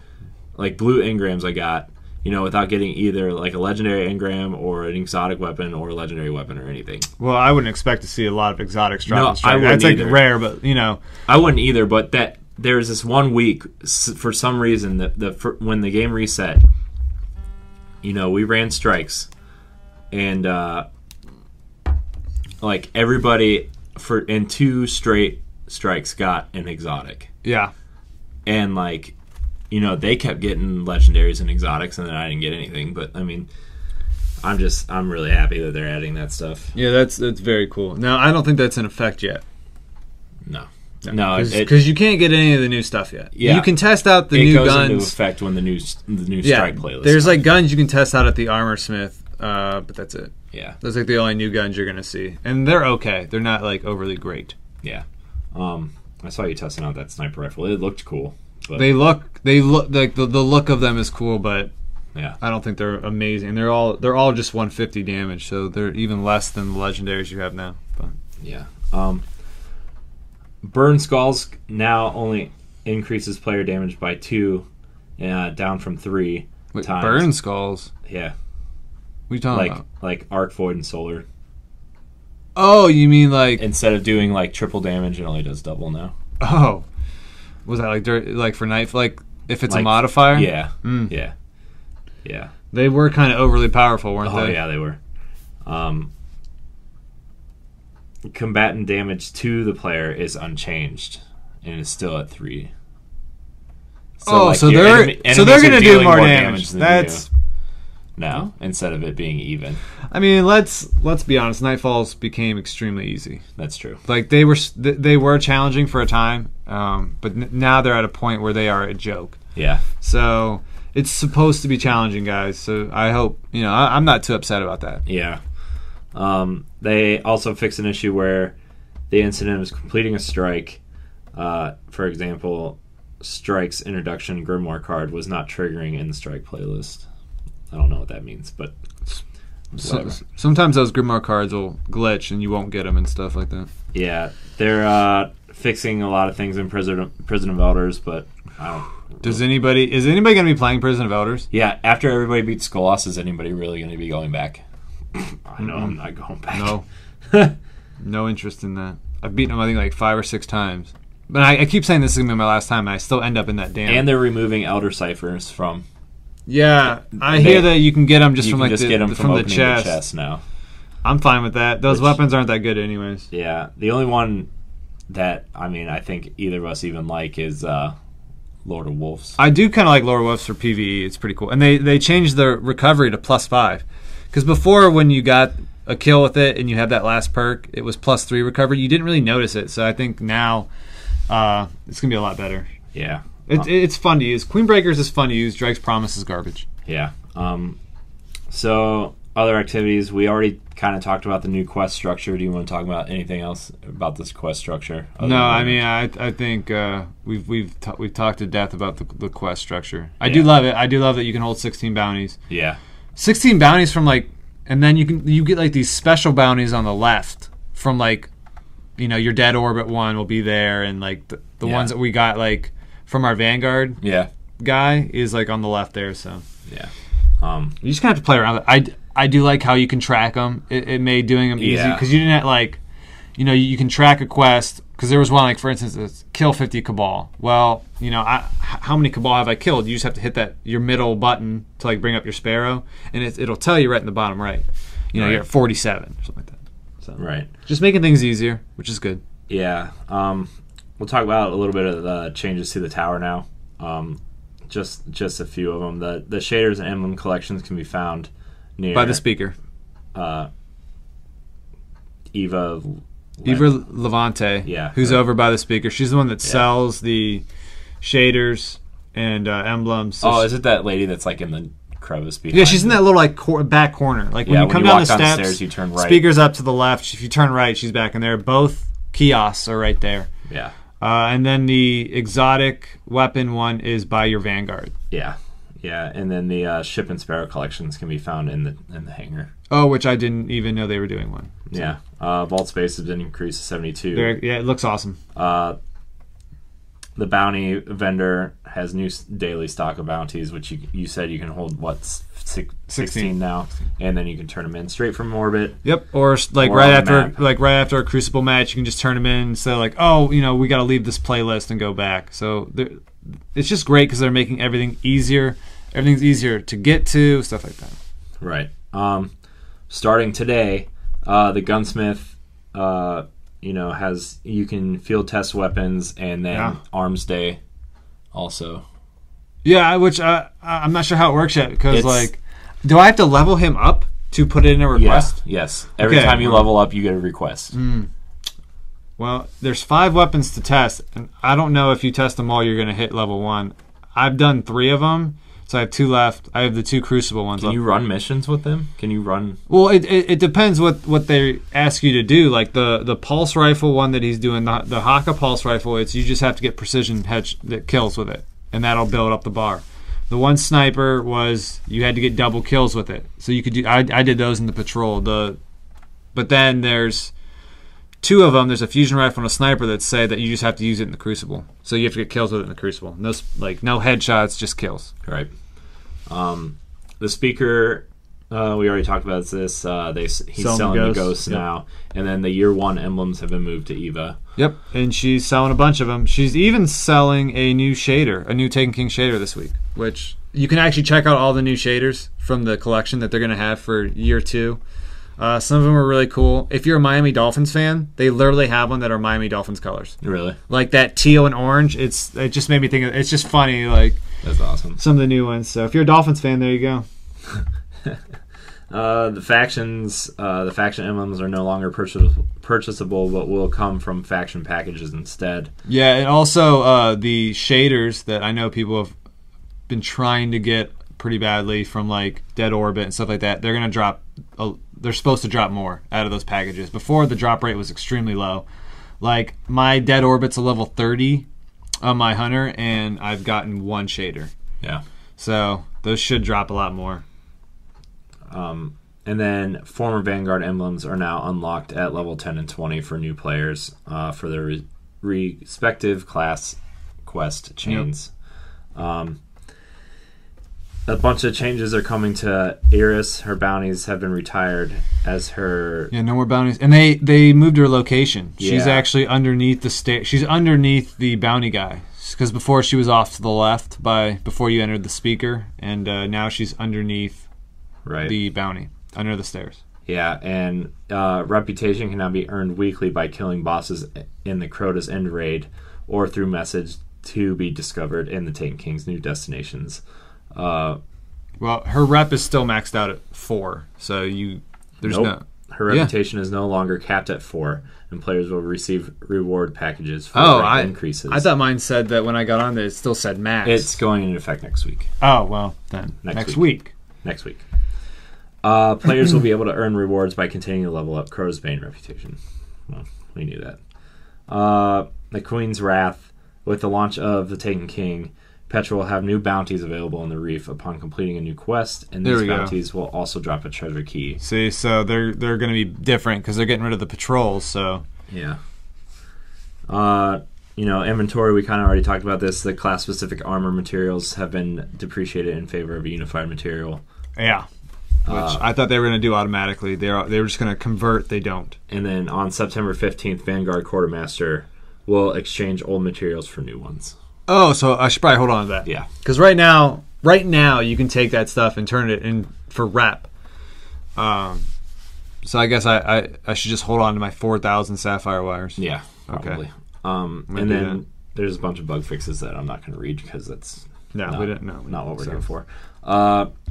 engrams I got, without getting either a legendary engram or an exotic weapon or a legendary weapon or anything. Well, I wouldn't expect to see a lot of exotics drop. No, I wouldn't either. Rare, but I wouldn't either, but there was this 1 week for some reason that when the game reset, we ran strikes, and everybody in 2 straight strikes got an exotic. Yeah. And, like, you know, they kept getting legendaries and exotics, and then I didn't get anything. But, I mean, I'm really happy that they're adding that stuff. Yeah, that's very cool. Now, I don't think that's in effect yet. No, because you can't get any of the new stuff yet. Yeah, you can test out the new guns. It goes into effect when the new strike playlist. There's like guns you can test out at the Armor Smith, but that's it. Yeah, those like the only new guns you're gonna see, and they're okay. They're not like overly great. Yeah, I saw you testing out that sniper rifle. It looked cool. But they look like the look of them is cool, but yeah, I don't think they're amazing. They're all just 150 damage, so they're even less than the legendaries you have now. But yeah. Burn Skulls now only increases player damage by 2, down from 3 times. Burn Skulls? Yeah. What are you talking about? Like Arc Void and Solar. Oh, you mean like... Instead of doing like triple damage, it only does double now. Oh. Was that like for knife? Like if it's like, a modifier? Yeah. Yeah. They were kind of overly powerful, weren't they? Oh, yeah, they were. Combatant damage to the player is unchanged and is still at 3. So they're going to do more damage. That's no, instead of it being even. I mean, let's be honest. Nightfalls became extremely easy. That's true. Like they were challenging for a time, but now they're at a point where they are a joke. Yeah. So it's supposed to be challenging, guys. So I hope I'm not too upset about that. Yeah. They also fixed an issue where the incident of completing a strike, for example, Strike's introduction Grimoire card was not triggering in the strike playlist. I don't know what that means, but sometimes those Grimoire cards will glitch and you won't get them and stuff like that. Yeah, they're fixing a lot of things in Prison of Elders, but I don't. Is anybody going to be playing Prison of Elders? Yeah, after everybody beats Skolas, is anybody really going to be going back? I know I'm not going back. No. No interest in that. I've beaten them, I think, like 5 or 6 times. But I keep saying this is going to be my last time, and I still end up in that damn... And they're removing Elder Ciphers from... Yeah, I hear that you can get them just from like just get them from the chest now. I'm fine with that. Those weapons aren't that good anyways. Yeah, the only one that, I think either of us even like is Lord of Wolves. I do kind of like Lord of Wolves for PvE. It's pretty cool. And they changed the recovery to +5. Because before, when you got a kill with it and you had that last perk, it was +3 recovery. You didn't really notice it. So I think now it's going to be a lot better. Yeah. It's fun to use. Queen Breakers is fun to use. Drake's Promise is garbage. Yeah. So, other activities. We already kind of talked about the new quest structure. Do you want to talk about anything else about this quest structure? No, I think we've talked to death about the quest structure. I do love it. I do love that you can hold 16 bounties. Yeah. 16 bounties from and then you get like these special bounties on the left from your Dead Orbit one will be there, and like the ones that we got from our Vanguard guy is on the left there. So yeah, you just kind of have to play around with it. I do like how you can track them. It made doing them easy because you didn't have you can track a quest, because there was one for instance, it's kill 50 Cabal. Well, how many Cabal have I killed? You just have to hit your middle button to bring up your Sparrow, and it'll tell you right in the bottom right. You're at 47 or something like that. So right, just making things easier, which is good. Yeah. We'll talk about a little bit of the changes to the tower now. Just a few of them. The shaders and emblem collections can be found near by the speaker. Eva Levante, who's over by the speaker. She's the one that sells the shaders and emblems. So is it that lady that's in the crevice behind? Yeah, she's in that little back corner. When you come down the steps, you turn right. Speaker's up to the left. If you turn right, she's back in there. Both kiosks are right there. Yeah. And then the exotic weapon one is by your Vanguard. Yeah. Yeah, and then the Ship and Sparrow collections can be found in the hangar. Oh, which I didn't even know they were doing one. So. Yeah. Vault space has been increased to 72. It looks awesome. The bounty vendor has new daily stock of bounties, which you said you can hold, 16 now, and then you can turn them in straight from orbit. Yep, or right after a Crucible match, you can just turn them in. So we got to leave this playlist and go back. So it's just great because they're making everything easier. Everything's easier to get to, stuff like that. Right. Starting today, the gunsmith, you can field test weapons, and then Arms Day also. Yeah, which I'm not sure how it works yet, because do I have to level him up to put it in a request? Yeah, yes. Every time you level up, you get a request. Well, there's 5 weapons to test, and I don't know if you test them all, you're going to hit level 1. I've done 3 of them, so I have 2 left. I have the 2 Crucible ones. Can you run missions with them? Can you run? Well, it depends what they ask you to do. Like the pulse rifle one that he's doing, the Haka pulse rifle, you just have to get precision that kills with it, and that'll build up the bar. The one sniper was you had to get double kills with it, so you could do. I did those in the patrol. But then there's 2 of them. There's a fusion rifle and a sniper that say that you just have to use it in the Crucible, so you have to get kills with it in the Crucible. No headshots, just kills. Right. The speaker, we already talked about this. He's selling the ghosts now, and then the year 1 emblems have been moved to Eva. Yep, and she's selling a bunch of them. She's even selling a new Taken King shader this week, which you can actually check out all the new shaders from the collection that they're going to have for year 2. Some of them are really cool. If you're a Miami Dolphins fan, they literally have one that are Miami Dolphins colors. Really? Like that teal and orange. It just made me think it's just funny. That's awesome. Some of the new ones. So if you're a Dolphins fan, there you go. The faction emblems are no longer purchasable, but will come from faction packages instead. Yeah, and also the shaders that I know people have been trying to get pretty badly from Dead Orbit and stuff like that. They're gonna drop. They're supposed to drop more out of those packages. Before, the drop rate was extremely low. My Dead Orbit's a level 30 on my Hunter, and I've gotten 1 shader. Yeah. So those should drop a lot more. And then former Vanguard emblems are now unlocked at level 10 and 20 for new players for their respective class quest chains. Yep. A bunch of changes are coming to Iris. Her bounties have been retired as her... Yeah, no more bounties. And they moved her location. Yeah. She's actually underneath the She's underneath the bounty guy. Because before she was off to the left before you entered the speaker. And now she's underneath the bounty, under the stairs. Yeah, and reputation can now be earned weekly by killing bosses in the Crota's End raid or through message to be discovered in the Taken King's new destinations. Well, her rep is still maxed out at 4, so her reputation is no longer capped at 4, and players will receive reward packages for increases. I thought mine said that when I got on there, it still said max. It's going into effect next week. Oh, well, then next week. Next week. Players will be able to earn rewards by continuing to level up Crota's Bane reputation. Well, we knew that. The Queen's Wrath, with the launch of the Taken King, Petra will have new bounties available in the Reef upon completing a new quest, and these bounties will also drop a treasure key. See, so they're going to be different because they're getting rid of the patrols. So yeah. Inventory. We kind of already talked about this. The class-specific armor materials have been depreciated in favor of a unified material. Yeah. Which I thought they were going to do automatically. They were just going to convert. They don't. And then on September 15th, Vanguard Quartermaster will exchange old materials for new ones. Oh, so I should probably hold on to that. Yeah. Because right now you can take that stuff and turn it in for rep. So I guess I should just hold on to my 4,000 sapphire wires. Yeah, probably. Okay. And then there's a bunch of bug fixes that I'm not going to read because that's not what we're here for.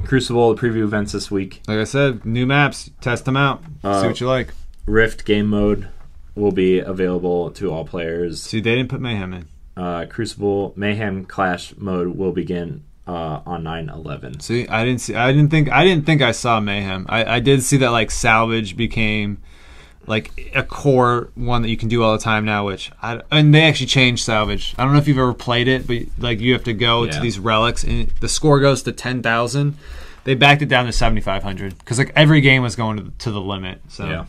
Crucible, the preview events this week. Like I said, new maps. Test them out. See what you like. Rift game mode will be available to all players. See, they didn't put Mayhem in. Crucible Mayhem Clash mode will begin on 9/11. See, I didn't think I saw Mayhem. I did see that salvage became a core one that you can do all the time now, and they actually changed salvage. I don't know if you've ever played it, but you have to go to these relics and the score goes to 10,000. They backed it down to 7,500 because every game was going to the limit. So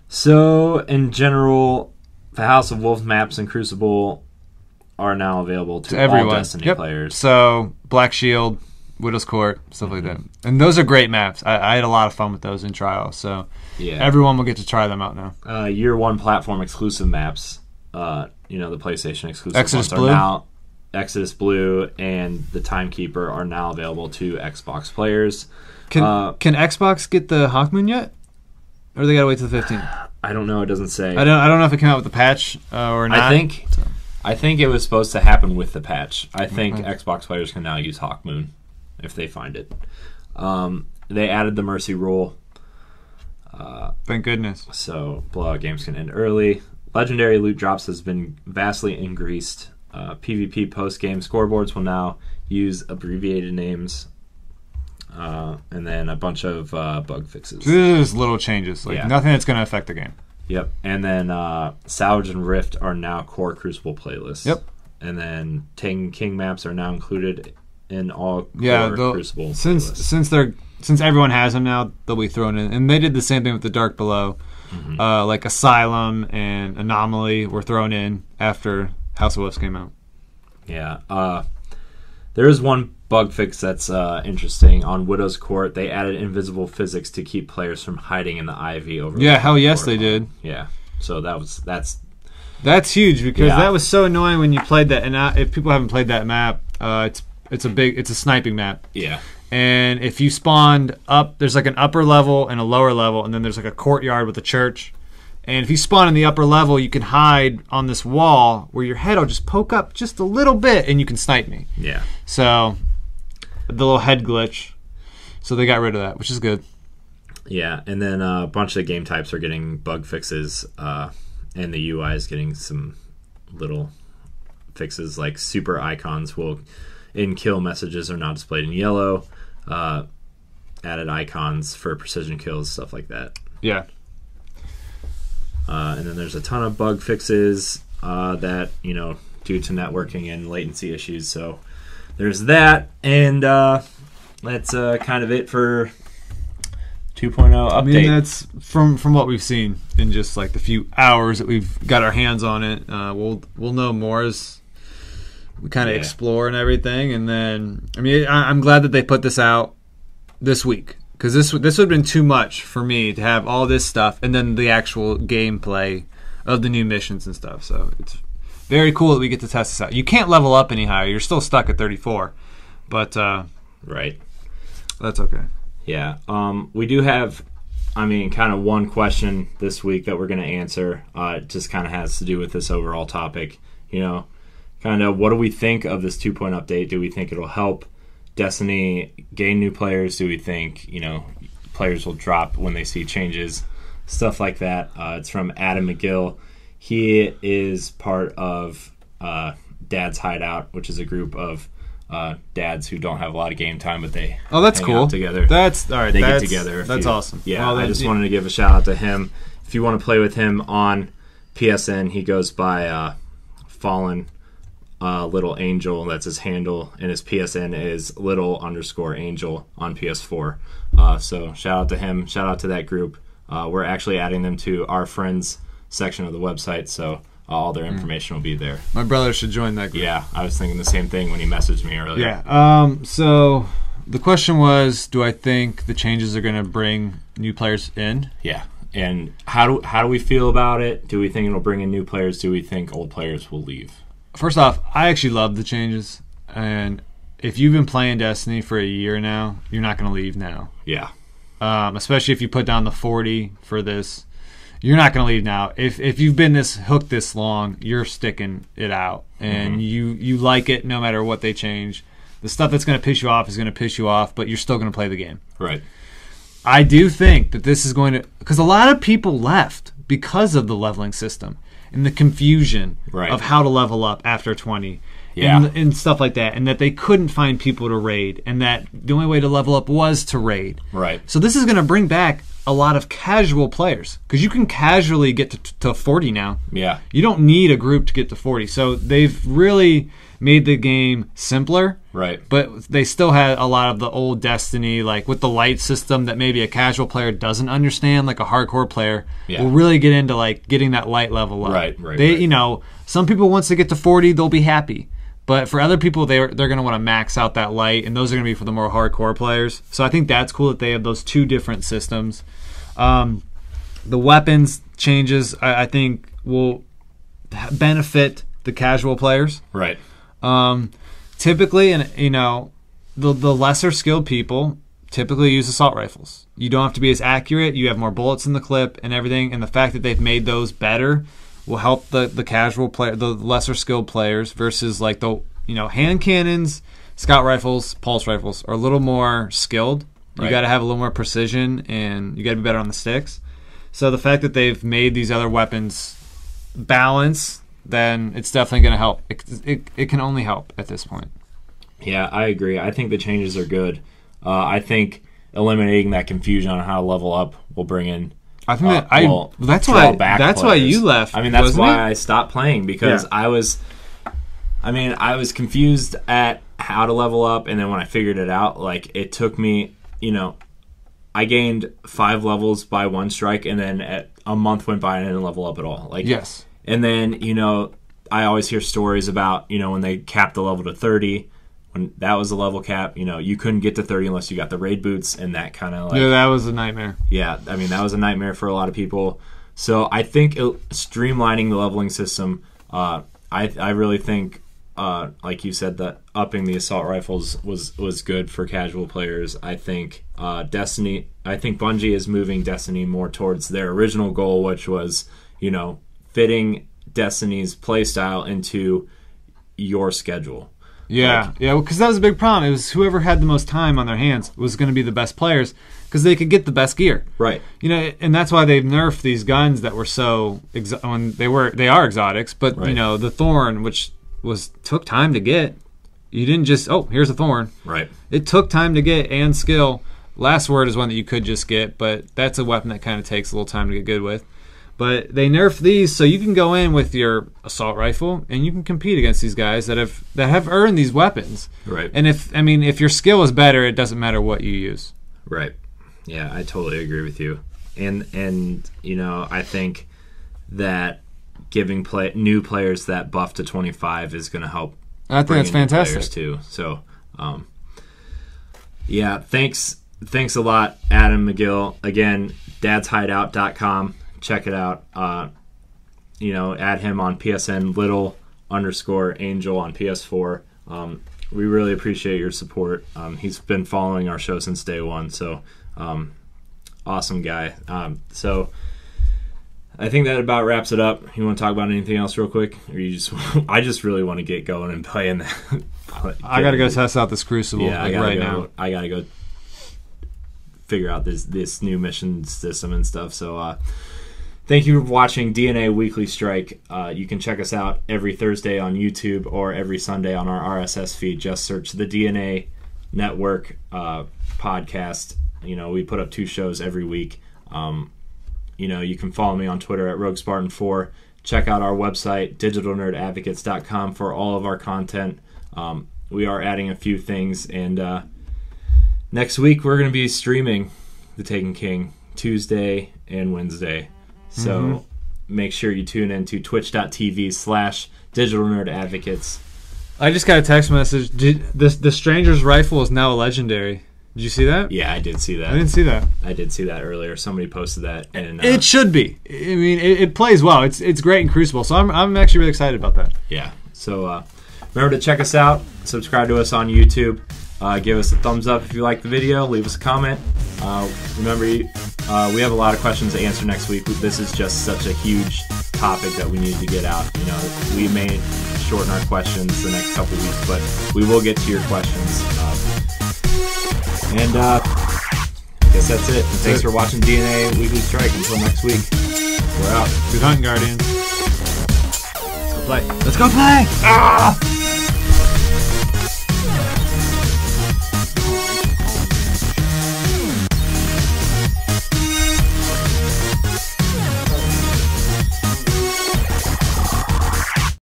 So in general, the House of Wolves maps in Crucible are now available to everyone. All Destiny players. So Black Shield, Widow's Court, stuff like that. And those are great maps. I had a lot of fun with those in trial. So everyone will get to try them out now. Year 1 platform exclusive maps, the PlayStation exclusive Exodus ones Blue? are now Exodus Blue and the Timekeeper are now available to Xbox players. Can Xbox get the Hawkmoon yet? Or they got to wait till the 15th? I don't know. It doesn't say. I don't know if it came out with the patch or not. I think it was supposed to happen with the patch. I think Xbox players can now use Hawk Moon if they find it. They added the Mercy rule. Thank goodness. So blowout games can end early. Legendary loot drops has been vastly increased. PvP post-game scoreboards will now use abbreviated names. And then a bunch of bug fixes. There's little changes. Nothing that's going to affect the game. Yep. And then Salvage and Rift are now core Crucible playlists. Yep. And then Taken King maps are now included in all core Crucible playlists. Since everyone has them now, they'll be thrown in. And they did the same thing with the Dark Below. Like Asylum and Anomaly were thrown in after House of Wolves came out. Yeah. There is one bug fix that's interesting. On Widow's Court, they added invisible physics to keep players from hiding in the ivy over. Yeah, hell yes, they did. Yeah, so that's huge because that was so annoying when you played that. And if people haven't played that map, it's a sniping map. Yeah. And if you spawned up, there's like an upper level and a lower level, and then there's like a courtyard with a church. And if you spawn in the upper level, you can hide on this wall where your head will just poke up just a little bit, and you can snipe me. Yeah. So the little head glitch. So they got rid of that, which is good. Yeah, and then a bunch of the game types are getting bug fixes, and the UI is getting some little fixes, like super icons in kill messages are now displayed in yellow. Added icons for precision kills, stuff like that. Yeah. And then there's a ton of bug fixes that, due to networking and latency issues. So there's that. And that's kind of it for 2.0 update. I mean, that's from what we've seen in just like the few hours that we've got our hands on it. We'll know more as we kind of explore and everything. And then, I mean, I'm glad that they put this out this week. Because this would have been too much for me to have all this stuff and then the actual gameplay of the new missions and stuff. So it's very cool that we get to test this out. You can't level up any higher. You're still stuck at 34. But right. That's okay. Yeah. We do have, kind of one question this week that we're going to answer. It just kind of has to do with this overall topic. Kind of what do we think of this 2.0 update? Do we think it'll help Destiny gain new players? Do we think players will drop when they see changes, stuff like that? It's from Adam McGill. He is part of Dad's Hideout, which is a group of dads who don't have a lot of game time, but they that's hang cool out together. That's all right. They get together. That's awesome. Yeah, I just wanted to give a shout out to him. If you want to play with him on PSN, he goes by Fallen Little Angel. That's his handle, and his PSN is little_angel on PS4. So shout out to him. Shout out to that group. We're actually adding them to our friends section of the website, so all their information will be there. My brother should join that group. Yeah, I was thinking the same thing when he messaged me earlier. Yeah. So the question was, do I think the changes are going to bring new players in? Yeah. And how do we feel about it? Do we think it'll bring in new players? Do we think old players will leave? First off, I actually love the changes, and if you've been playing Destiny for a year now, you're not going to leave now. Yeah. Especially if you put down the 40 for this, you're not going to leave now. If you've been hooked this long, you're sticking it out, and you like it no matter what they change. The stuff that's going to piss you off is going to piss you off, but you're still going to play the game. Right. I do think that this is going to, because a lot of people left because of the leveling system and the confusion of how to level up after 20 and stuff like that, and that they couldn't find people to raid, and that the only way to level up was to raid. Right. So this is going to bring back a lot of casual players, because you can casually get to 40 now. Yeah. You don't need a group to get to 40. So they've really made the game simpler. Right. But they still had a lot of the old Destiny, like with the light system that maybe a casual player doesn't understand, like a hardcore player will really get into like getting that light level up. Right. Some people once they get to 40, they'll be happy. But for other people, they're going to want to max out that light, and those are going to be for the more hardcore players. So I think that's cool that they have those two different systems. The weapons changes, I think, will benefit the casual players. Right. Typically, and the lesser skilled people, typically use assault rifles. You don't have to be as accurate. You have more bullets in the clip and everything. And the fact that they've made those better will help the casual player, the lesser skilled players, versus like the hand cannons, scout rifles, pulse rifles are a little more skilled. You got to have a little more precision, and you got to be better on the sticks. So the fact that they've made these other weapons balance, then it's definitely going to help. It can only help at this point. Yeah, I agree. I think the changes are good. I think eliminating that confusion on how to level up will bring in. I think that's why you left. I mean, that's why I stopped playing, because I was confused at how to level up, and then when I figured it out, like, it took me, I gained 5 levels by one strike, and then at a month went by and I didn't level up at all. Like, yes. And then, I always hear stories about, when they capped the level to 30, when that was the level cap, you couldn't get to 30 unless you got the raid boots, and that kind of like... Yeah, that was a nightmare. Yeah, I mean, that was a nightmare for a lot of people. So I think streamlining the leveling system, I really think, like you said, that upping the assault rifles was good for casual players. I think Bungie is moving Destiny more towards their original goal, which was, fitting Destiny's playstyle into your schedule. Yeah, because that was a big problem. It was whoever had the most time on their hands was going to be the best players, because they could get the best gear. Right. And that's why they've nerfed these guns that were so they are exotics, but right. The Thorn, which took time to get. You didn't just here's a Thorn. Right. It took time to get, and skill. Last Word is one that you could just get, but that's a weapon that kind of takes a little time to get good with. But they nerfed these, so you can go in with your assault rifle and you can compete against these guys that have earned these weapons. Right. And if your skill is better, it doesn't matter what you use. Right. Yeah, I totally agree with you. And I think that giving new players that buff to 25 is going to help. I think that's fantastic too. So, yeah, thanks a lot, Adam McGill. Again, dadshideout.com. Check it out. Add him on PSN, little_angel on PS4. We really appreciate your support. He's been following our show since day one, so awesome guy. So I think that about wraps it up. You want to talk about anything else real quick? Or I just really want to get going and playing that. I got to go test out this Crucible now. I got to go figure out this new mission system and stuff. So thank you for watching DNA Weekly Strike. You can check us out every Thursday on YouTube or every Sunday on our RSS feed. Just search the DNA Network podcast. We put up 2 shows every week. You can follow me on Twitter at RogueSpartan4. Check out our website, digitalnerdadvocates.com, for all of our content. We are adding a few things, and next week we're going to be streaming The Taken King Tuesday and Wednesday. So make sure you tune in to twitch.tv/digitalnerdadvocates. I just got a text message. The Stranger's Rifle is now a legendary. Did you see that? Yeah, I did see that. I didn't see that. I did see that earlier. Somebody posted that. And it should be. I mean, it plays well. It's great in Crucible, so I'm actually really excited about that. Yeah. So remember to check us out. Subscribe to us on YouTube. Give us a thumbs up if you like the video. Leave us a comment. Remember, we have a lot of questions to answer next week. This is just such a huge topic that we need to get out. We may shorten our questions the next couple weeks, but we will get to your questions. And I guess that's it. And thanks for watching DNA Weekly Strike. Until next week, we're out. Good hunting, Guardians. Let's go play. Let's go play! Ah!